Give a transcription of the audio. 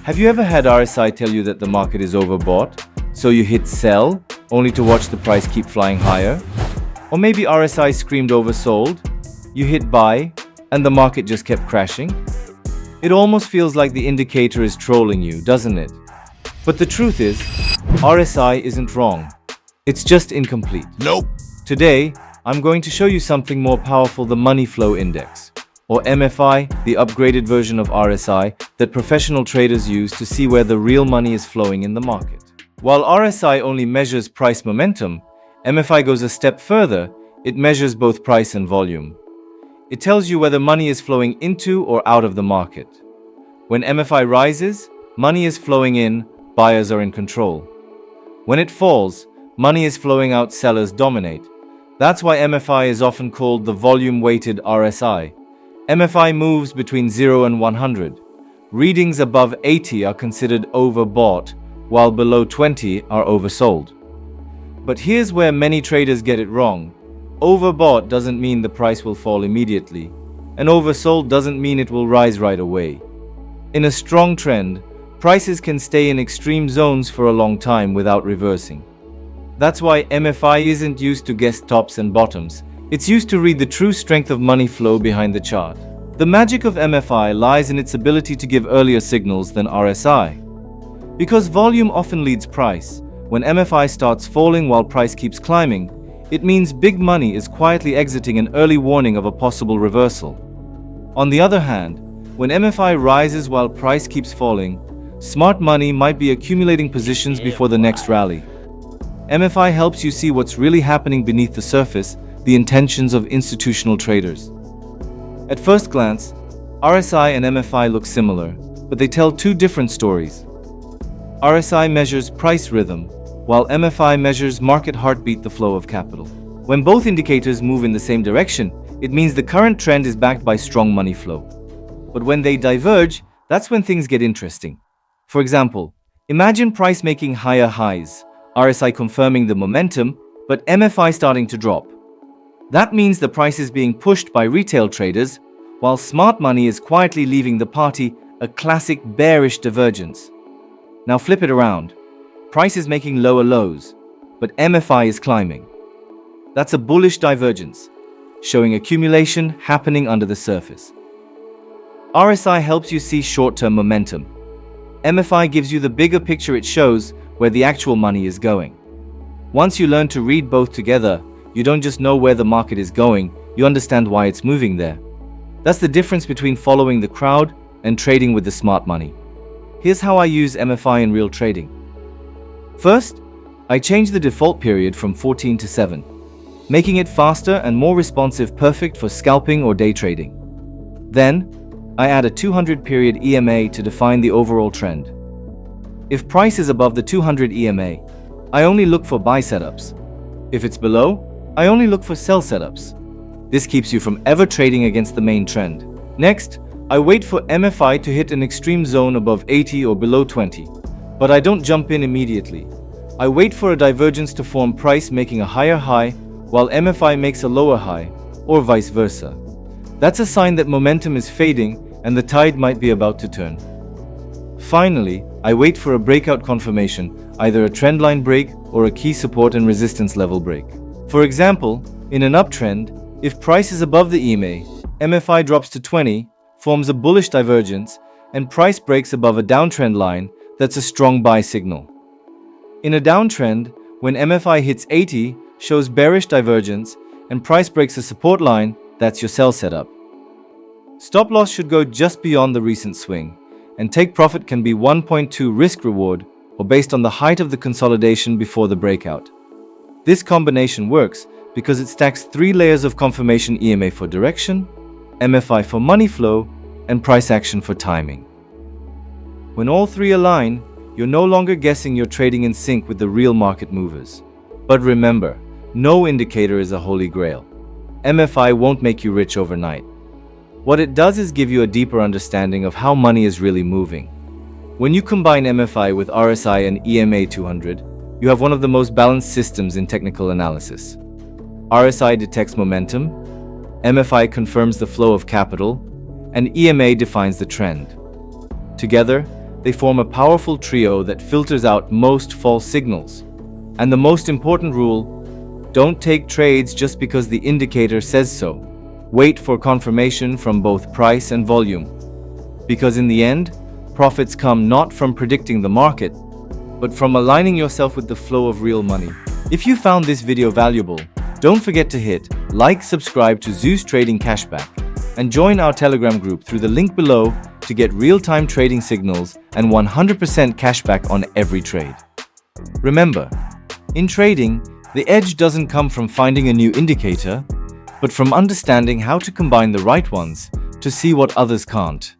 Have you ever had RSI tell you that the market is overbought, so you hit sell, only to watch the price keep flying higher? Or maybe RSI screamed oversold, you hit buy, and the market just kept crashing? It almost feels like the indicator is trolling you, doesn't it? But the truth is, RSI isn't wrong. It's just incomplete. Nope. Today, I'm going to show you something more powerful, the Money Flow Index, or MFI, the upgraded version of RSI that professional traders use to see where the real money is flowing in the market. While RSI only measures price momentum, MFI goes a step further. It measures both price and volume. It tells you whether money is flowing into or out of the market. When MFI rises, money is flowing in, buyers are in control. When it falls, money is flowing out, sellers dominate. That's why MFI is often called the volume-weighted RSI. MFI moves between 0 and 100. Readings above 80 are considered overbought, while below 20 are oversold. But here's where many traders get it wrong. Overbought doesn't mean the price will fall immediately, and oversold doesn't mean it will rise right away. In a strong trend, prices can stay in extreme zones for a long time without reversing. That's why MFI isn't used to guess tops and bottoms. It's used to read the true strength of money flow behind the chart. The magic of MFI lies in its ability to give earlier signals than RSI. Because volume often leads price, when MFI starts falling while price keeps climbing, it means big money is quietly exiting, an early warning of a possible reversal. On the other hand, when MFI rises while price keeps falling, smart money might be accumulating positions before the next rally. MFI helps you see what's really happening beneath the surface, the intentions of institutional traders. At first glance, RSI and MFI look similar, but they tell two different stories. RSI measures price rhythm, while MFI measures market heartbeat, the flow of capital. When both indicators move in the same direction, it means the current trend is backed by strong money flow. But when they diverge, that's when things get interesting. For example, imagine price making higher highs, RSI confirming the momentum, but MFI starting to drop. That means the price is being pushed by retail traders, while smart money is quietly leaving the party, a classic bearish divergence. Now flip it around. Price is making lower lows, but MFI is climbing. That's a bullish divergence, showing accumulation happening under the surface. RSI helps you see short-term momentum. MFI gives you the bigger picture. It shows where the actual money is going. Once you learn to read both together, you don't just know where the market is going, you understand why it's moving there. That's the difference between following the crowd and trading with the smart money. Here's how I use MFI in real trading. First, I change the default period from 14 to 7, making it faster and more responsive, perfect for scalping or day trading. Then, I add a 200 period EMA to define the overall trend. If price is above the 200 EMA, I only look for buy setups. If it's below, I only look for sell setups. This keeps you from ever trading against the main trend. Next, I wait for MFI to hit an extreme zone above 80 or below 20, but I don't jump in immediately. I wait for a divergence to form, price making a higher high while MFI makes a lower high, or vice versa. That's a sign that momentum is fading and the tide might be about to turn. Finally, I wait for a breakout confirmation, either a trendline break or a key support and resistance level break. For example, in an uptrend, if price is above the EMA, MFI drops to 20, forms a bullish divergence, and price breaks above a downtrend line, that's a strong buy signal. In a downtrend, when MFI hits 80, shows bearish divergence, and price breaks a support line, that's your sell setup. Stop loss should go just beyond the recent swing, and take profit can be 1.2 risk reward, or based on the height of the consolidation before the breakout. This combination works because it stacks 3 layers of confirmation: EMA for direction, MFI for money flow, and price action for timing. When all 3 align, you're no longer guessing, you're trading in sync with the real market movers. But remember, no indicator is a holy grail. MFI won't make you rich overnight. What it does is give you a deeper understanding of how money is really moving. When you combine MFI with RSI and EMA 200, you have one of the most balanced systems in technical analysis. RSI detects momentum, MFI confirms the flow of capital, and EMA defines the trend. Together, they form a powerful trio that filters out most false signals. And the most important rule: don't take trades just because the indicator says so. Wait for confirmation from both price and volume. Because in the end, profits come not from predicting the market, but from aligning yourself with the flow of real money. If you found this video valuable, don't forget to hit like, subscribe to Zeus Trading Cashback, and join our Telegram group through the link below to get real-time trading signals and 100% cashback on every trade. Remember, in trading, the edge doesn't come from finding a new indicator, but from understanding how to combine the right ones to see what others can't.